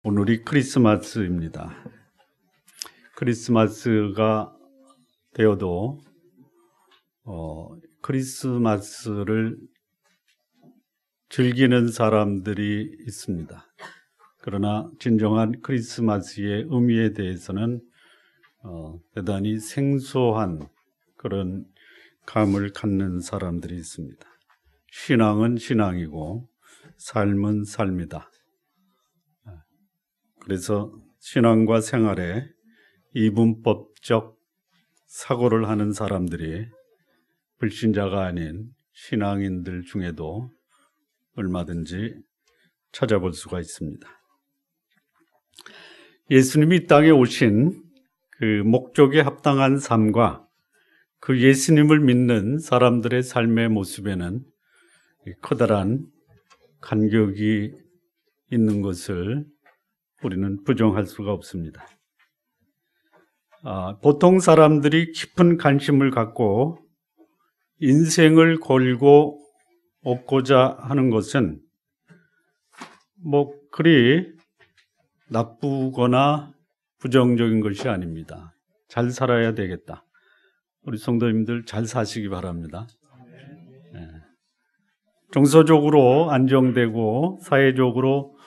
오늘이 크리스마스입니다. 크리스마스가 되어도 크리스마스를 즐기는 사람들이 있습니다. 그러나 진정한 크리스마스의 의미에 대해서는 대단히 생소한 그런 감을 갖는 사람들이 있습니다. 신앙은 신앙이고 삶은 삶이다. 그래서 신앙과 생활에 이분법적 사고를 하는 사람들이 불신자가 아닌 신앙인들 중에도 얼마든지 찾아볼 수가 있습니다. 예수님이 이 땅에 오신 그 목적에 합당한 삶과 그 예수님을 믿는 사람들의 삶의 모습에는 커다란 간격이 있는 것을 우리는 부정할 수가 없습니다. 보통 사람들이 깊은 관심을 갖고 인생을 걸고 얻고자 하는 것은 그리 나쁘거나 부정적인 것이 아닙니다. 잘 살아야 되겠다. 우리 성도님들 잘 사시기 바랍니다. 정서적으로 안정되고 사회적으로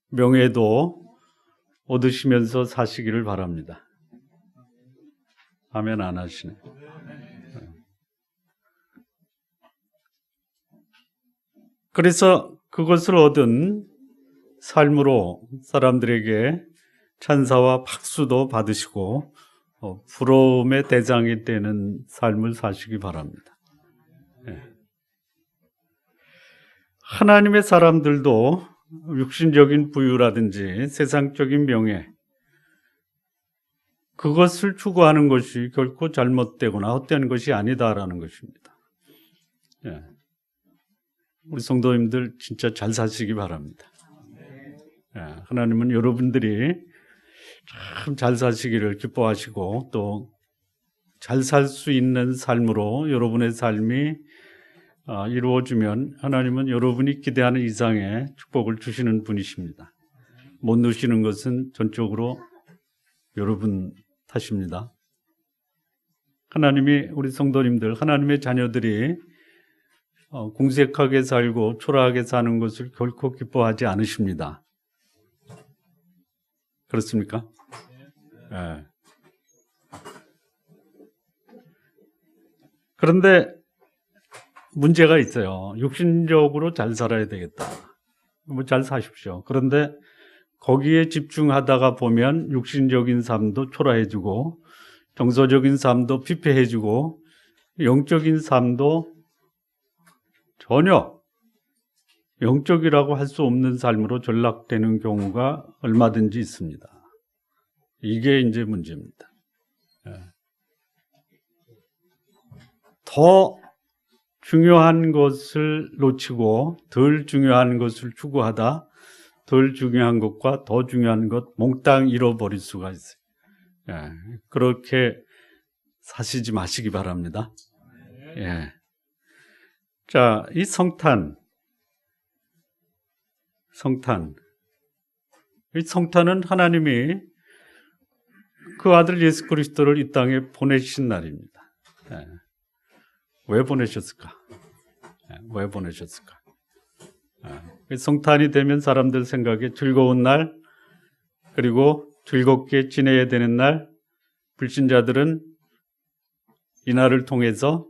명예도 얻으시면서 사시기를 바랍니다. 아멘 안 하시네. 그래서 그것을 얻은 삶으로 사람들에게 찬사와 박수도 받으시고 부러움의 대상이 되는 삶을 사시기 바랍니다. 하나님의 사람들도 육신적인 부유라든지 세상적인 명예, 그것을 추구하는 것이 결코 잘못되거나 헛된 것이 아니다라는 것입니다. 우리 성도님들 진짜 잘 사시기 바랍니다. 하나님은 여러분들이 참 잘 사시기를 기뻐하시고 또 잘 살 수 있는 삶으로 여러분의 삶이 이루어지면 하나님은 여러분이 기대하는 이상의 축복을 주시는 분이십니다. 못 누시는 것은 전적으로 여러분 탓입니다. 하나님이 우리 성도님들, 하나님의 자녀들이 궁색하게 살고 초라하게 사는 것을 결코 기뻐하지 않으십니다. 그렇습니까? 네. 그런데 문제가 있어요. 육신적으로 잘 살아야 되겠다. 잘 사십시오. 그런데 거기에 집중하다가 보면 육신적인 삶도 초라해지고 정서적인 삶도 피폐해지고 영적인 삶도 전혀 영적이라고 할 수 없는 삶으로 전락되는 경우가 얼마든지 있습니다. 이게 이제 문제입니다. 더 중요한 것을 놓치고 덜 중요한 것을 추구하다 덜 중요한 것과 더 중요한 것 몽땅 잃어버릴 수가 있어요. 그렇게 사시지 마시기 바랍니다. 자, 이 성탄. 이 성탄은 하나님이 그 아들 예수 그리스도를 이 땅에 보내신 날입니다. 왜 보내셨을까? 왜 보내셨을까? 성탄이 되면 사람들 생각에 즐거운 날, 그리고 즐겁게 지내야 되는 날, 불신자들은 이 날을 통해서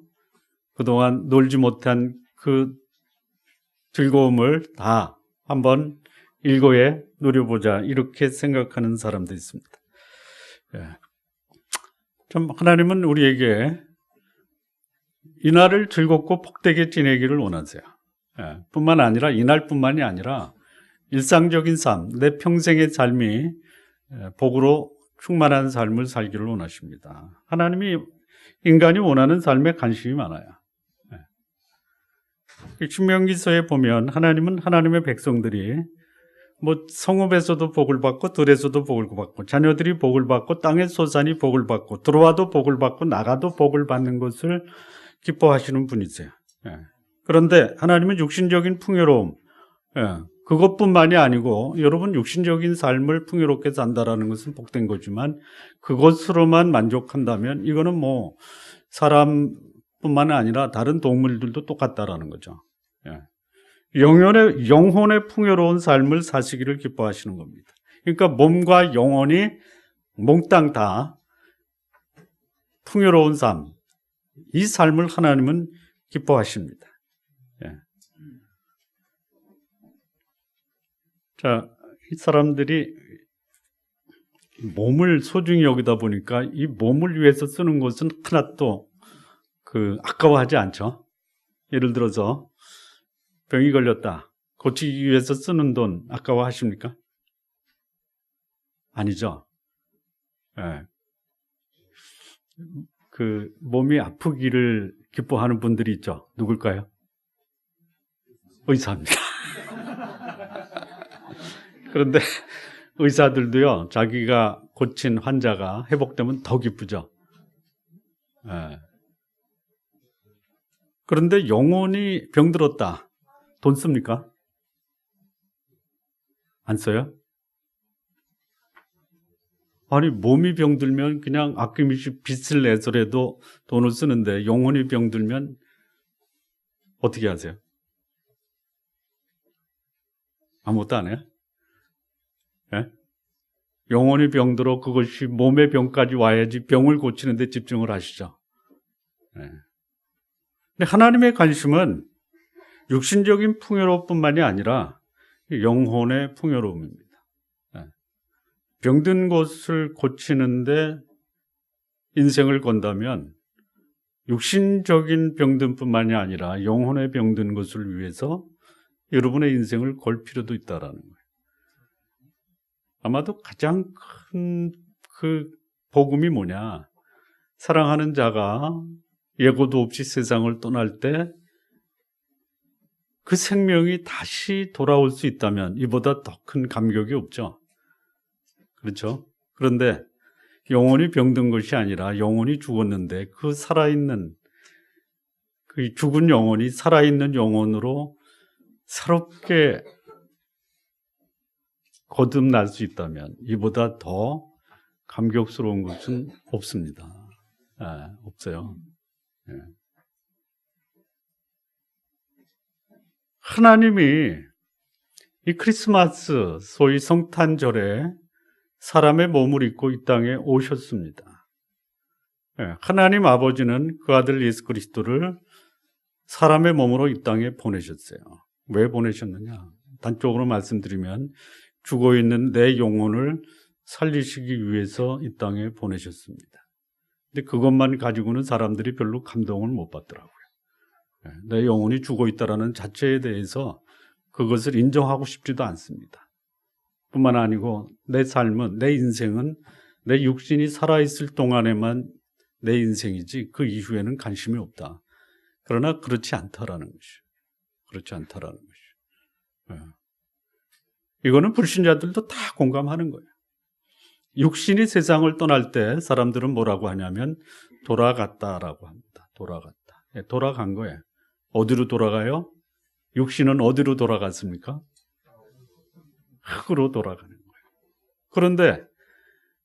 그동안 놀지 못한 그 즐거움을 다 한번 일거에 누려보자, 이렇게 생각하는 사람도 있습니다. 좀 하나님은 우리에게 이 날을 즐겁고 복되게 지내기를 원하세요. 뿐만 아니라 이날뿐만이 아니라 일상적인 삶, 내 평생의 삶이 복으로 충만한 삶을 살기를 원하십니다. 하나님이 인간이 원하는 삶에 관심이 많아요. 신명기서에 보면 하나님은 하나님의 백성들이 성읍에서도 복을 받고 들에서도 복을 받고 자녀들이 복을 받고 땅의 소산이 복을 받고 들어와도 복을 받고 나가도 복을 받는 것을 기뻐하시는 분이세요. 그런데 하나님은 육신적인 풍요로움, 그것뿐만이 아니고 여러분 육신적인 삶을 풍요롭게 산다라는 것은 복된 거지만 그것으로만 만족한다면 이거는 뭐 사람뿐만 아니라 다른 동물들도 똑같다라는 거죠. 예. 영혼의 풍요로운 삶을 사시기를 기뻐하시는 겁니다. 그러니까 몸과 영혼이 몽땅 다 풍요로운 삶, 이 삶을 하나님은 기뻐하십니다. 예. 자, 이 사람들이 몸을 소중히 여기다 보니까 이 몸을 위해서 쓰는 것은 하나도 아까워하지 않죠. 예를 들어서 병이 걸렸다. 고치기 위해서 쓰는 돈 아까워하십니까? 아니죠. 예. 몸이 아프기를 기뻐하는 분들이 있죠. 누굴까요? 의사입니다. 그런데 의사들도요, 자기가 고친 환자가 회복되면 더 기쁘죠. 예. 그런데 영혼이 병들었다. 돈 씁니까? 안 써요? 아니, 몸이 병들면 그냥 아낌없이 빚을 내서라도 돈을 쓰는데 영혼이 병들면 어떻게 하세요? 아무것도 안 해요? 예? 영혼이 병들어 그것이 몸의 병까지 와야지 병을 고치는 데 집중을 하시죠. 예. 근데 하나님의 관심은 육신적인 풍요로움뿐만이 아니라 영혼의 풍요로움입니다. 예. 병든 것을 고치는데 인생을 건다면 육신적인 병든뿐만이 아니라 영혼의 병든 것을 위해서 여러분의 인생을 걸 필요도 있다라는 거예요. 아마도 가장 큰 복음이 뭐냐? 사랑하는 자가 예고도 없이 세상을 떠날 때 그 생명이 다시 돌아올 수 있다면 이보다 더 큰 감격이 없죠. 그렇죠? 그런데 영혼이 병든 것이 아니라 영혼이 죽었는데 그 살아있는 그 죽은 영혼이 살아있는 영혼으로 새롭게 거듭날 수 있다면 이보다 더 감격스러운 것은 없습니다. 없어요. 예. 하나님이 이 크리스마스, 소위 성탄절에 사람의 몸을 입고 이 땅에 오셨습니다. 예. 하나님 아버지는 그 아들 예수 그리스도를 사람의 몸으로 이 땅에 보내셨어요. 왜 보내셨느냐? 단적으로 말씀드리면 죽어있는 내 영혼을 살리시기 위해서 이 땅에 보내셨습니다. 근데 그것만 가지고는 사람들이 별로 감동을 못 받더라고요. 내 영혼이 죽어있다라는 자체에 대해서 그것을 인정하고 싶지도 않습니다. 뿐만 아니고 내 삶은, 내 인생은 내 육신이 살아있을 동안에만 내 인생이지 그 이후에는 관심이 없다. 그러나 그렇지 않다라는 것이죠. 그렇지 않다라는 것이죠. 이거는 불신자들도 다 공감하는 거예요. 육신이 세상을 떠날 때 사람들은 뭐라고 하냐면 돌아갔다라고 합니다. 돌아간 거예요. 어디로 돌아가요? 육신은 어디로 돌아갔습니까? 흙으로 돌아가는 거예요. 그런데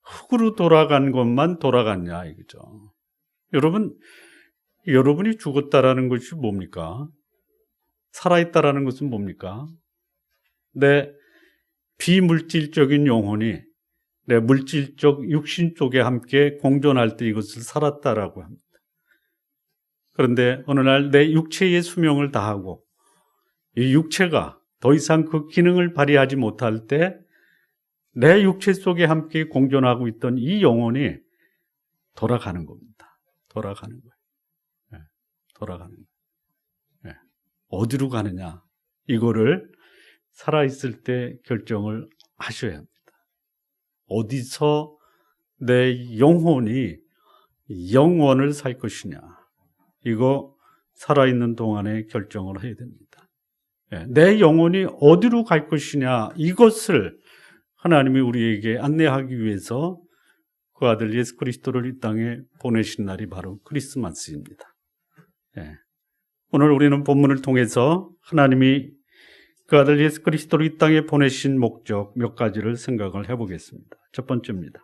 흙으로 돌아간 것만 돌아갔냐 이거죠. 여러분이 죽었다라는 것이 뭡니까? 살아있다라는 것은 뭡니까? 내 비물질적인 영혼이 내 물질적 육신 쪽에 함께 공존할 때 이것을 살았다라고 합니다. 그런데 어느 날 내 육체의 수명을 다하고 이 육체가 더 이상 그 기능을 발휘하지 못할 때 내 육체 속에 함께 공존하고 있던 이 영혼이 돌아가는 겁니다. 돌아가는 거예요. 돌아가는 거예요. 어디로 가느냐? 이거를 살아있을 때 결정을 하셔야 합니다. 어디서 내 영혼이 영원을 살 것이냐? 이거 살아있는 동안에 결정을 해야 됩니다. 내 영혼이 어디로 갈 것이냐? 이것을 하나님이 우리에게 안내하기 위해서 그 아들 예수 그리스도를 이 땅에 보내신 날이 바로 크리스마스입니다. 오늘 우리는 본문을 통해서 하나님이 그 아들 예수 그리스도를 이 땅에 보내신 목적 몇 가지를 생각을 해보겠습니다. 첫 번째입니다.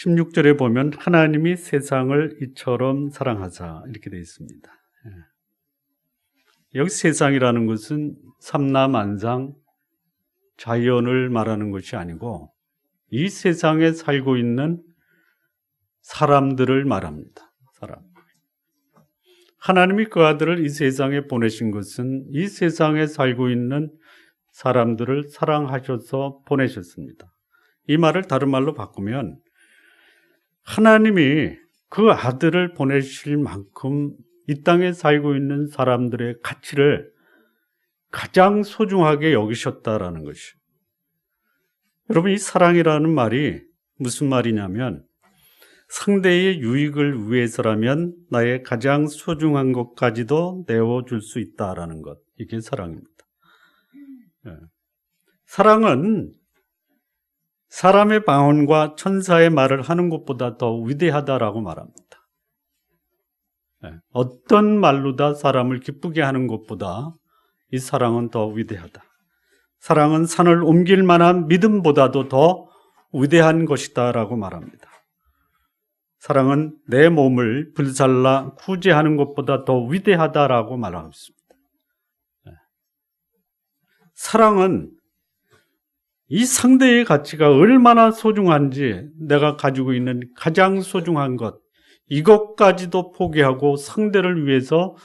16절에 보면 하나님이 세상을 이처럼 사랑하사 이렇게 되어 있습니다. 여기 세상이라는 것은 삼라만상 자연을 말하는 것이 아니고 이 세상에 살고 있는 사람들을 말합니다. 사람. 하나님이 그 아들을 이 세상에 보내신 것은 이 세상에 살고 있는 사람들을 사랑하셔서 보내셨습니다. 이 말을 다른 말로 바꾸면 하나님이 그 아들을 보내실 만큼 이 땅에 살고 있는 사람들의 가치를 가장 소중하게 여기셨다라는 것이에요. 여러분, 이 사랑이라는 말이 무슨 말이냐면 상대의 유익을 위해서라면 나의 가장 소중한 것까지도 내어줄 수 있다라는 것. 이게 사랑입니다. 사랑은 사람의 방언과 천사의 말을 하는 것보다 더 위대하다라고 말합니다. 어떤 말로 다 사람을 기쁘게 하는 것보다 이 사랑은 더 위대하다. 사랑은 산을 옮길 만한 믿음보다도 더 위대한 것이다라고 말합니다. 사랑은 내 몸을 불살라 구제하는 것보다 더 위대하다라고 말하고 있습니다. 사랑은 이 상대의 가치가 얼마나 소중한지 내가 가지고 있는 가장 소중한 것, 이것까지도 포기하고 상대를 위해서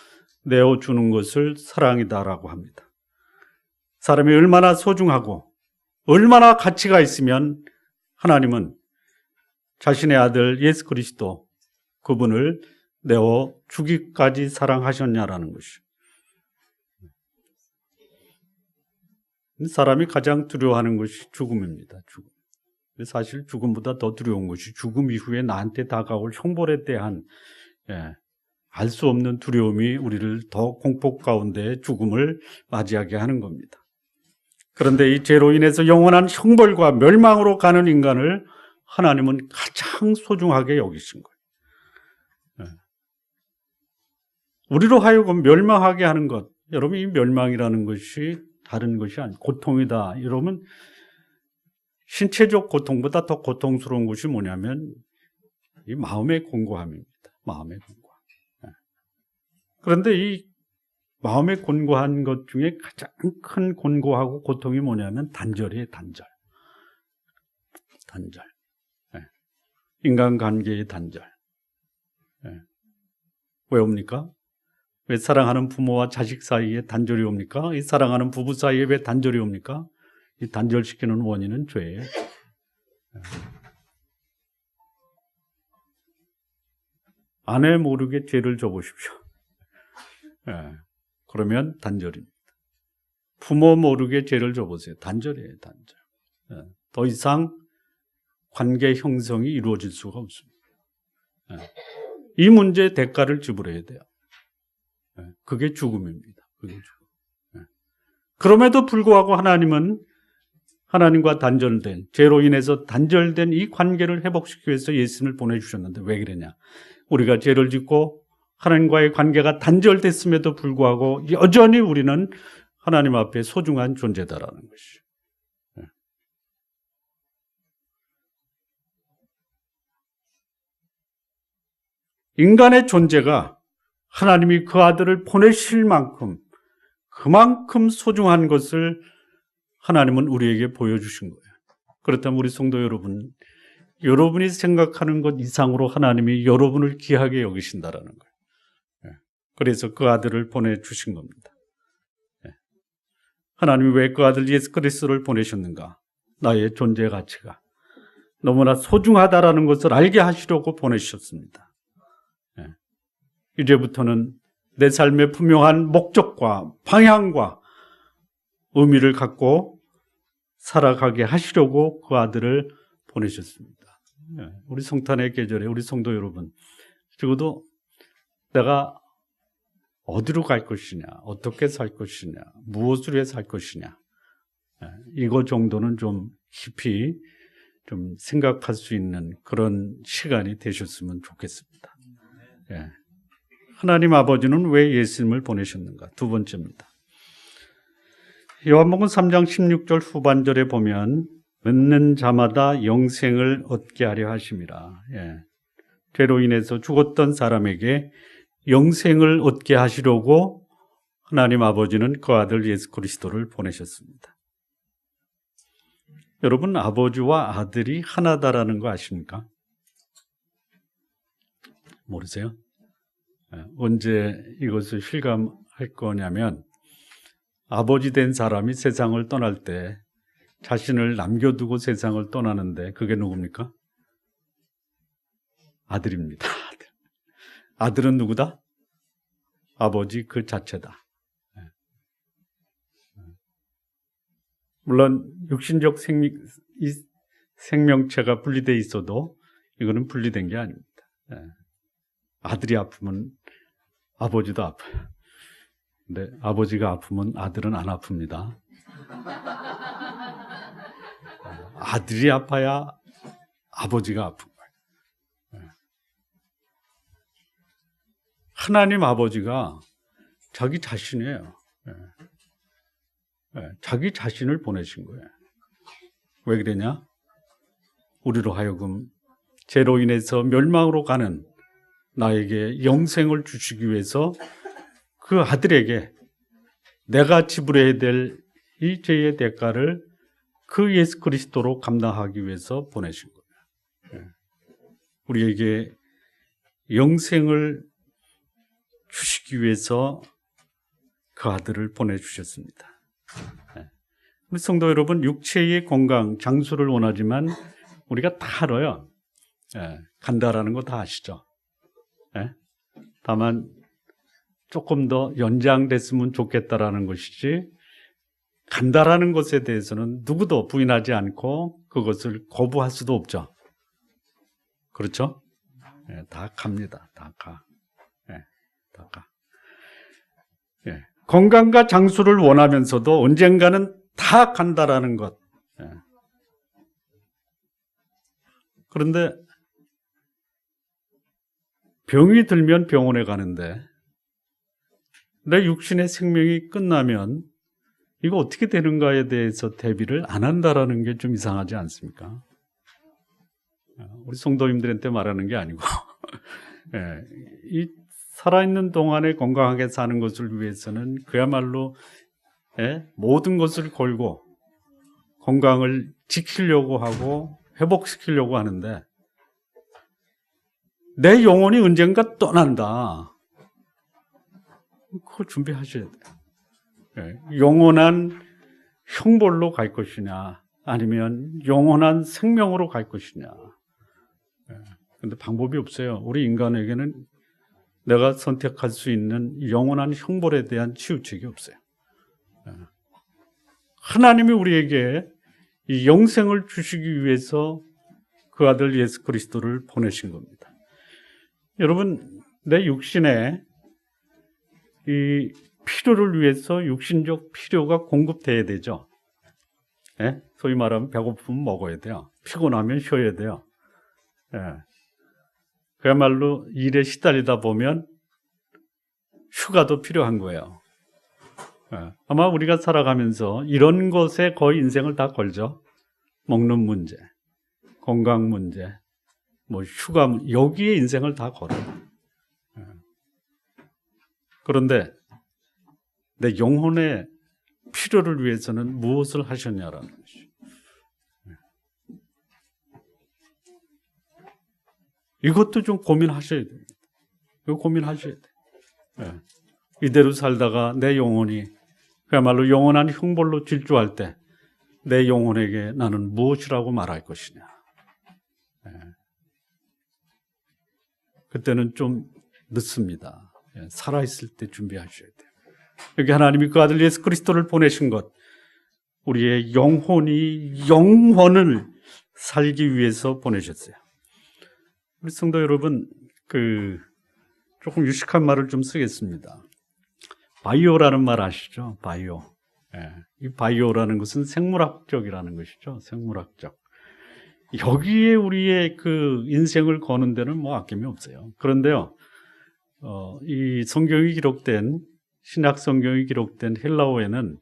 내어주는 것을 사랑이다라고 합니다. 사람이 얼마나 소중하고 얼마나 가치가 있으면 하나님은 자신의 아들 예수 그리스도 그분을 내어 주기까지 사랑하셨냐라는 것이죠. 사람이 가장 두려워하는 것이 죽음입니다. 죽음. 사실 죽음보다 더 두려운 것이 죽음 이후에 나한테 다가올 형벌에 대한 알 수 없는 두려움이 우리를 더 공포 가운데 죽음을 맞이하게 하는 겁니다. 그런데 이 죄로 인해서 영원한 형벌과 멸망으로 가는 인간을 하나님은 가장 소중하게 여기신 거예요. 우리로 하여금 멸망하게 하는 것, 여러분 이 멸망이라는 것이 다른 것이 아니고 고통이다. 이러면 신체적 고통보다 더 고통스러운 것이 뭐냐면 이 마음의 곤고함입니다. 마음의 곤고함. 그런데 이 마음의 곤고한 것 중에 가장 큰 곤고하고 고통이 뭐냐면 단절이에요. 단절. 단절. 인간관계의 단절. 왜 옵니까? 왜 사랑하는 부모와 자식 사이에 단절이 옵니까? 이 사랑하는 부부 사이에 왜 단절이 옵니까? 이 단절시키는 원인은 죄예요. 아내 모르게 죄를 져보십시오. 그러면 단절입니다. 부모 모르게 죄를 져보세요. 단절이에요. 단절. 더 이상 관계 형성이 이루어질 수가 없습니다. 이 문제의 대가를 지불해야 돼요. 그게 죽음입니다. 그게 죽음. 그럼에도 불구하고 하나님은 하나님과 단절된, 죄로 인해서 단절된 이 관계를 회복시키기 위해서 예수님을 보내주셨는데 왜 그러냐? 우리가 죄를 짓고 하나님과의 관계가 단절됐음에도 불구하고 여전히 우리는 하나님 앞에 소중한 존재다라는 것이죠. 인간의 존재가 하나님이 그 아들을 보내실 만큼 그만큼 소중한 것을 하나님은 우리에게 보여주신 거예요. 그렇다면 우리 성도 여러분, 여러분이 생각하는 것 이상으로 하나님이 여러분을 귀하게 여기신다라는 거예요. 그래서 그 아들을 보내주신 겁니다. 하나님이 왜 그 아들 예수 그리스도를 보내셨는가? 나의 존재 가치가 너무나 소중하다라는 것을 알게 하시려고 보내주셨습니다. 이제부터는 내 삶의 분명한 목적과 방향과 의미를 갖고 살아가게 하시려고 그 아들을 보내셨습니다. 우리 성탄의 계절에 우리 성도 여러분, 적어도 내가 어디로 갈 것이냐, 어떻게 살 것이냐, 무엇을 위해 살 것이냐, 이거 정도는 좀 깊이 좀 생각할 수 있는 그런 시간이 되셨으면 좋겠습니다. 하나님 아버지는 왜 예수님을 보내셨는가? 두 번째입니다. 요한복음 3장 16절 후반절에 보면 믿는 자마다 영생을 얻게 하려 하심이라. 예. 죄로 인해서 죽었던 사람에게 영생을 얻게 하시려고 하나님 아버지는 그 아들 예수 그리스도를 보내셨습니다. 여러분, 아버지와 아들이 하나다라는 거 아십니까? 모르세요? 언제 이것을 실감할 거냐면, 아버지 된 사람이 세상을 떠날 때 자신을 남겨두고 세상을 떠나는데 그게 누굽니까? 아들입니다. 아들은 누구다? 아버지 그 자체다. 물론 육신적 생명체가 분리되어 있어도 이거는 분리된 게 아닙니다. 아들이 아프면 아버지도 아파요. 근데 아버지가 아프면 아들은 안 아픕니다. 아들이 아파야 아버지가 아픈 거예요. 하나님 아버지가 자기 자신이에요. 자기 자신을 보내신 거예요. 왜 그러냐? 우리로 하여금 죄로 인해서 멸망으로 가는 나에게 영생을 주시기 위해서 그 아들에게 내가 지불해야 될 이 죄의 대가를 그 예수 그리스도로 감당하기 위해서 보내신 거예요. 우리에게 영생을 주시기 위해서 그 아들을 보내주셨습니다. 우리 성도 여러분, 육체의 건강, 장수를 원하지만 우리가 다 알아요. 간다라는 거 다 아시죠? 다만 조금 더 연장됐으면 좋겠다라는 것이지, 간다라는 것에 대해서는 누구도 부인하지 않고 그것을 거부할 수도 없죠. 그렇죠? 다 갑니다. 다 가. 다 가. 건강과 장수를 원하면서도 언젠가는 다 간다라는 것. 그런데 병이 들면 병원에 가는데 내 육신의 생명이 끝나면 이거 어떻게 되는가에 대해서 대비를 안 한다라는 게 좀 이상하지 않습니까? 우리 성도님들한테 말하는 게 아니고 이 살아있는 동안에 건강하게 사는 것을 위해서는 그야말로 모든 것을 걸고 건강을 지키려고 하고 회복시키려고 하는데, 내 영혼이 언젠가 떠난다. 그거 준비하셔야 돼요. 영원한 형벌로 갈 것이냐, 아니면 영원한 생명으로 갈 것이냐. 그런데 방법이 없어요. 우리 인간에게는 내가 선택할 수 있는 영원한 형벌에 대한 치유책이 없어요. 하나님이 우리에게 이 영생을 주시기 위해서 그 아들 예수 그리스도를 보내신 겁니다. 여러분, 내 육신에 이 필요를 위해서 육신적 필요가 공급돼야 되죠. 소위 말하면 배고프면 먹어야 돼요. 피곤하면 쉬어야 돼요. 그야말로 일에 시달리다 보면 휴가도 필요한 거예요. 아마 우리가 살아가면서 이런 것에 거의 인생을 다 걸죠. 먹는 문제, 건강 문제, 뭐 휴가 문제, 여기에 인생을 다 걸어요. 그런데 내 영혼의 필요를 위해서는 무엇을 하셨냐라는 것이죠. 이것도 좀 고민하셔야 됩니다. 이거 고민하셔야 돼요. 이대로 살다가 내 영혼이 그야말로 영원한 형벌로 질주할 때 내 영혼에게 나는 무엇이라고 말할 것이냐. 그때는 좀 늦습니다. 살아있을 때 준비하셔야 돼요. 여기 하나님이 그 아들 예수 그리스도를 보내신 것, 우리의 영혼이 영원을 살기 위해서 보내셨어요. 우리 성도 여러분, 조금 유식한 말을 좀 쓰겠습니다. 바이오라는 말 아시죠? 바이오. 이 바이오라는 것은 생물학적이라는 것이죠. 생물학적. 여기에 우리의 그 인생을 거는 데는 뭐 아낌이 없어요. 그런데요, 이 성경이 기록된, 신약 성경이 기록된 헬라어에는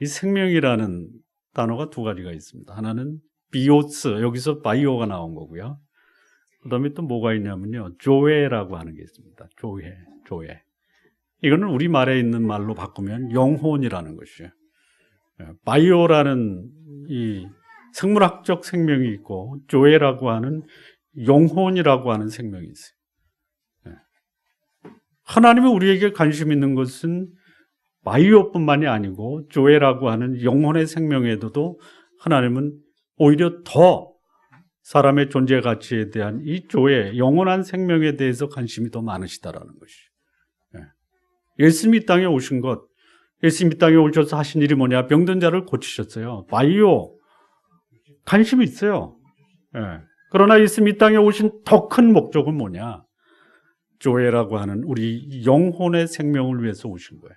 이 생명이라는 단어가 두 가지가 있습니다. 하나는 비오스, 여기서 바이오가 나온 거고요. 그 다음에 또 뭐가 있냐면요, 조에라고 하는 게 있습니다. 조에. 이거는 우리말에 있는 말로 바꾸면 영혼이라는 것이에요. 바이오라는 이 생물학적 생명이 있고, 조에라고 하는 영혼이라고 하는 생명이 있어요. 하나님이 우리에게 관심 있는 것은 바이오뿐만이 아니고 조에라고 하는 영혼의 생명에도 하나님은 오히려 더 사람의 존재 가치에 대한 이 조에, 영원한 생명에 대해서 관심이 더 많으시다라는 것이에요. 예수님이 이 땅에 오신 것, 예수님이 이 땅에 오셔서 하신 일이 뭐냐? 병든 자를 고치셨어요. 바이오 관심이 있어요. 그러나 예수님이 이 땅에 오신 더 큰 목적은 뭐냐? 조에라고 하는 우리 영혼의 생명을 위해서 오신 거예요.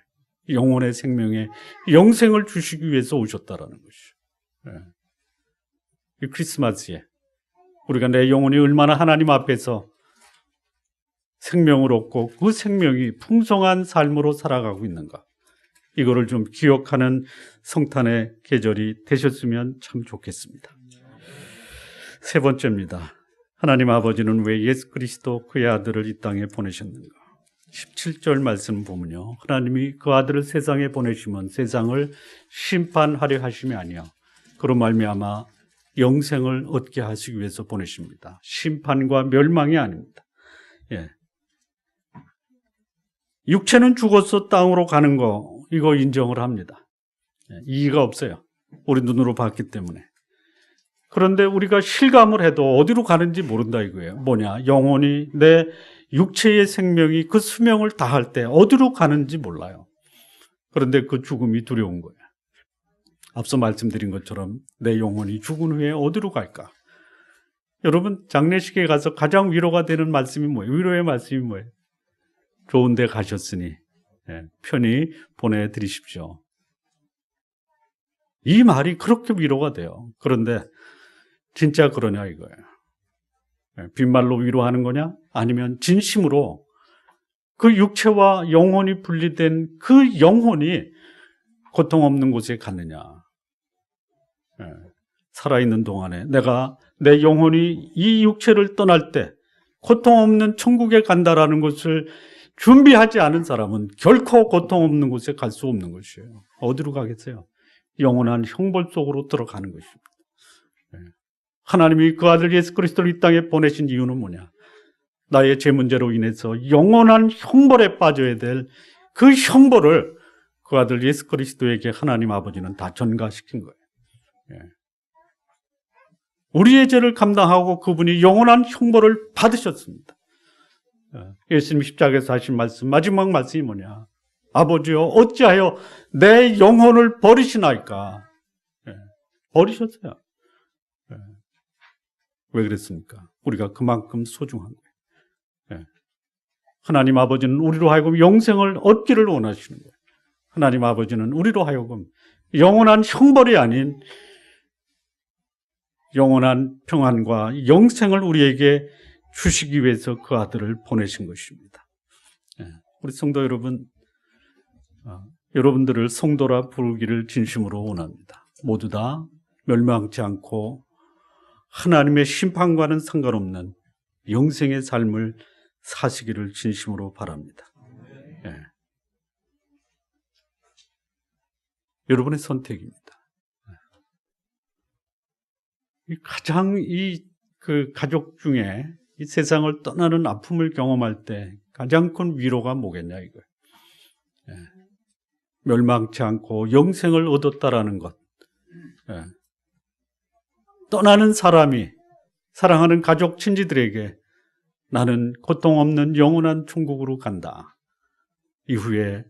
영혼의 생명에 영생을 주시기 위해서 오셨다라는 것이죠. 이 크리스마스에 우리가 내 영혼이 얼마나 하나님 앞에서 생명을 얻고 그 생명이 풍성한 삶으로 살아가고 있는가, 이거를 좀 기억하는 성탄의 계절이 되셨으면 참 좋겠습니다. 세 번째입니다. 하나님 아버지는 왜 예수 그리스도 그의 아들을 이 땅에 보내셨는가? 17절 말씀 보면요, 하나님이 그 아들을 세상에 보내시면 세상을 심판하려 하심이 아니요 그로 말미암아 영생을 얻게 하시기 위해서 보내십니다. 심판과 멸망이 아닙니다. 육체는 죽어서 땅으로 가는 거, 이거 인정을 합니다. 이의가 없어요. 우리 눈으로 봤기 때문에. 그런데 우리가 실감을 해도 어디로 가는지 모른다 이거예요. 뭐냐? 영혼이, 내 육체의 생명이 그 수명을 다할 때 어디로 가는지 몰라요. 그런데 그 죽음이 두려운 거예요. 앞서 말씀드린 것처럼 내 영혼이 죽은 후에 어디로 갈까? 여러분, 장례식에 가서 가장 위로가 되는 말씀이 뭐예요? 위로의 말씀이 뭐예요? 좋은 데 가셨으니 편히 보내드리십시오. 이 말이 그렇게 위로가 돼요. 그런데 진짜 그러냐 이거예요. 빈말로 위로하는 거냐? 아니면 진심으로 그 육체와 영혼이 분리된 그 영혼이 고통 없는 곳에 갔느냐? 살아있는 동안에 내가 내 영혼이 이 육체를 떠날 때 고통 없는 천국에 간다라는 것을 준비하지 않은 사람은 결코 고통 없는 곳에 갈 수 없는 것이에요. 어디로 가겠어요? 영원한 형벌 속으로 들어가는 것입니다. 하나님이 그 아들 예수 그리스도를 이 땅에 보내신 이유는 뭐냐? 나의 죄 문제로 인해서 영원한 형벌에 빠져야 될 그 형벌을 그 아들 예수 그리스도에게 하나님 아버지는 다 전가시킨 거예요. 우리의 죄를 감당하고 그분이 영원한 형벌을 받으셨습니다. 예수님 십자가에서 하신 말씀, 마지막 말씀이 뭐냐? 아버지여, 어찌하여 내 영혼을 버리시나이까? 버리셨어요. 왜 그랬습니까? 우리가 그만큼 소중한 거예요. 하나님 아버지는 우리로 하여금 영생을 얻기를 원하시는 거예요. 하나님 아버지는 우리로 하여금 영원한 형벌이 아닌 영원한 평안과 영생을 우리에게 주시기 위해서 그 아들을 보내신 것입니다. 우리 성도 여러분, 여러분들을 성도라 부르기를 진심으로 원합니다. 모두 다 멸망치 않고 하나님의 심판과는 상관없는 영생의 삶을 사시기를 진심으로 바랍니다. 여러분의 선택입니다. 가장 그 가족 중에 이 세상을 떠나는 아픔을 경험할 때 가장 큰 위로가 뭐겠냐 이거예요. 멸망치 않고 영생을 얻었다라는 것. 떠나는 사람이 사랑하는 가족 친지들에게 나는 고통 없는 영원한 천국으로 간다. 이후에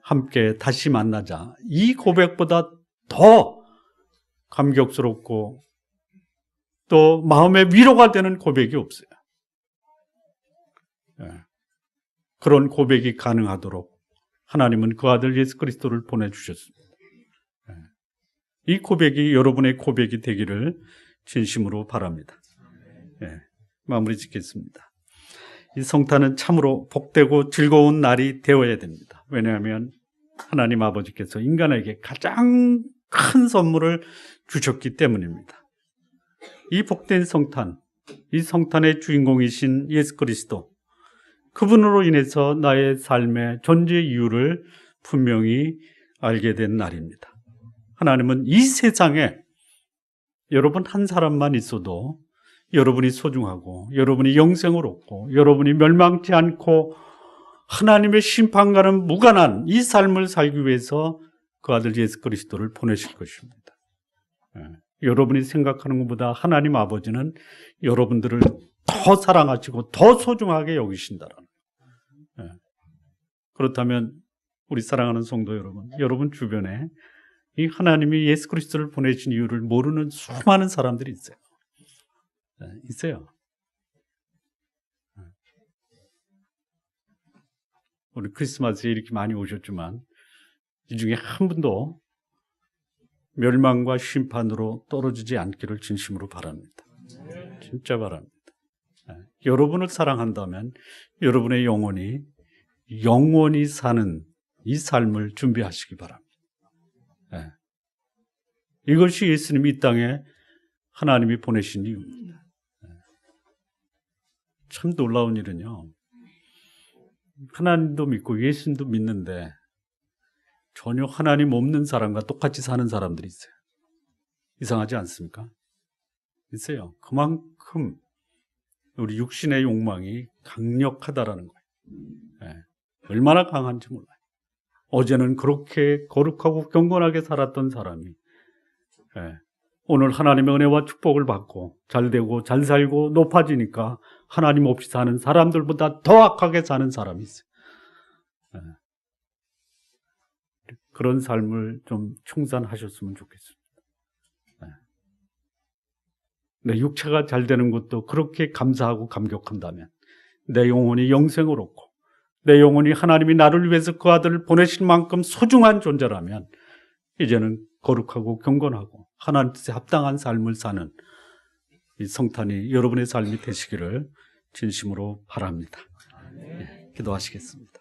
함께 다시 만나자. 이 고백보다 더 감격스럽고 또 마음의 위로가 되는 고백이 없어요. 그런 고백이 가능하도록 하나님은 그 아들 예수 그리스도를 보내주셨습니다. 이 고백이 여러분의 고백이 되기를 진심으로 바랍니다. 마무리 짓겠습니다. 이 성탄은 참으로 복되고 즐거운 날이 되어야 됩니다. 왜냐하면 하나님 아버지께서 인간에게 가장 큰 선물을 주셨기 때문입니다. 이 복된 성탄, 이 성탄의 주인공이신 예수 그리스도, 그분으로 인해서 나의 삶의 존재 이유를 분명히 알게 된 날입니다. 하나님은 이 세상에 여러분 한 사람만 있어도 여러분이 소중하고 여러분이 영생을 얻고 여러분이 멸망치 않고 하나님의 심판과는 무관한 이 삶을 살기 위해서 그 아들 예수 그리스도를 보내실 것입니다. 여러분이 생각하는 것보다 하나님 아버지는 여러분들을 더 사랑하시고 더 소중하게 여기신다라는 거예요. 그렇다면 우리 사랑하는 성도 여러분, 여러분 주변에 이 하나님이 예수 그리스도를 보내신 이유를 모르는 수많은 사람들이 있어요. 있어요. 우리 크리스마스에 이렇게 많이 오셨지만 이 중에 한 분도 멸망과 심판으로 떨어지지 않기를 진심으로 바랍니다. 진짜 바랍니다. 여러분을 사랑한다면 여러분의 영원히 사는 이 삶을 준비하시기 바랍니다. 이것이 예수님이 이 땅에 하나님이 보내신 이유입니다. 참 놀라운 일은요, 하나님도 믿고 예수님도 믿는데 전혀 하나님 없는 사람과 똑같이 사는 사람들이 있어요. 이상하지 않습니까? 있어요. 그만큼 우리 육신의 욕망이 강력하다라는 거예요. 얼마나 강한지 몰라요. 어제는 그렇게 거룩하고 경건하게 살았던 사람이 오늘 하나님의 은혜와 축복을 받고 잘 되고 잘 살고 높아지니까 하나님 없이 사는 사람들보다 더 악하게 사는 사람이 있어요. 그런 삶을 좀 충산하셨으면 좋겠습니다. 내 육체가 잘 되는 것도 그렇게 감사하고 감격한다면 내 영혼이 영생을 얻고 내 영혼이 하나님이 나를 위해서 그 아들을 보내신 만큼 소중한 존재라면 이제는 거룩하고 경건하고 하나님 뜻에 합당한 삶을 사는 이 성탄이 여러분의 삶이 되시기를 진심으로 바랍니다. 기도하시겠습니다.